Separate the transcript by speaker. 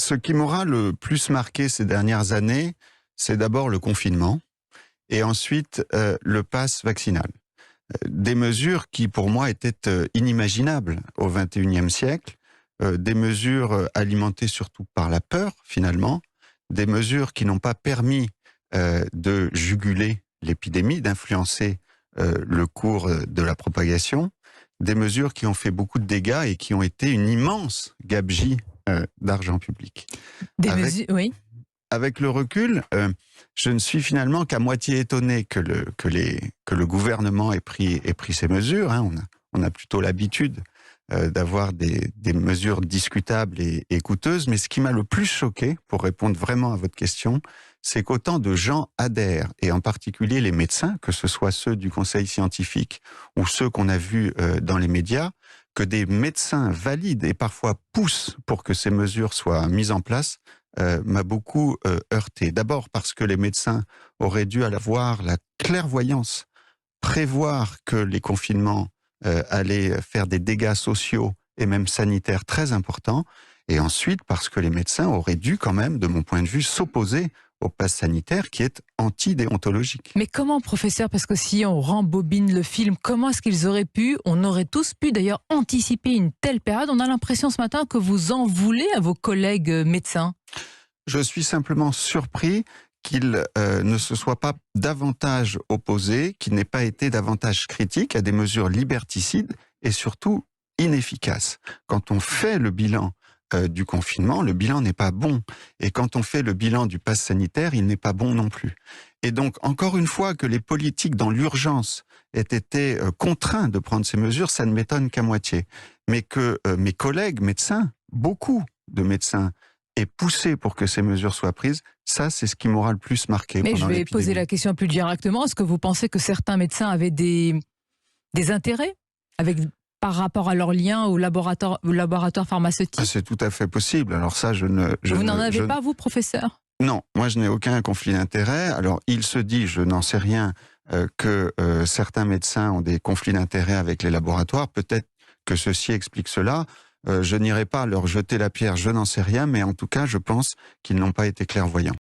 Speaker 1: Ce qui m'aura le plus marqué ces dernières années, c'est d'abord le confinement et ensuite le pass vaccinal. Des mesures qui, pour moi, étaient inimaginables au XXIe siècle, des mesures alimentées surtout par la peur, finalement, des mesures qui n'ont pas permis de juguler l'épidémie, d'influencer le cours de la propagation, des mesures qui ont fait beaucoup de dégâts et qui ont été une immense gabegie d'argent public.
Speaker 2: Oui.
Speaker 1: Avec le recul, je ne suis finalement qu'à moitié étonné que le gouvernement ait pris ces mesures. Hein. On a plutôt l'habitude d'avoir des mesures discutables et coûteuses. Mais ce qui m'a le plus choqué, pour répondre vraiment à votre question, c'est qu'autant de gens adhèrent, et en particulier les médecins, que ce soit ceux du conseil scientifique ou ceux qu'on a vus dans les médias, que des médecins valident et parfois poussent pour que ces mesures soient mises en place, m'a beaucoup heurté. D'abord parce que les médecins auraient dû avoir la clairvoyance, prévoir que les confinements allaient faire des dégâts sociaux et même sanitaires très importants, et ensuite parce que les médecins auraient dû quand même, de mon point de vue, s'opposer au pass sanitaire qui est antidéontologique.
Speaker 2: Mais comment, professeur, parce que si on rembobine le film, comment est-ce qu'ils auraient pu, on aurait tous pu d'ailleurs anticiper une telle période? On a l'impression ce matin que vous en voulez à vos collègues médecins.
Speaker 1: Je suis simplement surpris qu'il ne se soit pas davantage opposé, qu'il n'ait pas été davantage critique à des mesures liberticides et surtout inefficaces. Quand on fait le bilan du confinement, le bilan n'est pas bon. Et quand on fait le bilan du pass sanitaire, il n'est pas bon non plus. Et donc, encore une fois, que les politiques dans l'urgence aient été contraints de prendre ces mesures, ça ne m'étonne qu'à moitié. Mais que mes collègues médecins, beaucoup de médecins, aient poussé pour que ces mesures soient prises, ça, c'est ce qui m'aura le plus marqué.
Speaker 2: Mais je
Speaker 1: pendant
Speaker 2: vais poser la question plus directement. Est-ce que vous pensez que certains médecins avaient des intérêts par rapport à leur lien au laboratoire pharmaceutique?
Speaker 1: C'est tout à fait possible. Alors ça,
Speaker 2: vous n'en avez pas, vous, professeur?
Speaker 1: Non, moi je n'ai aucun conflit d'intérêt. Alors il se dit, je n'en sais rien, que certains médecins ont des conflits d'intérêt avec les laboratoires. Peut-être que ceci explique cela. Je n'irai pas leur jeter la pierre, je n'en sais rien, mais en tout cas, je pense qu'ils n'ont pas été clairvoyants.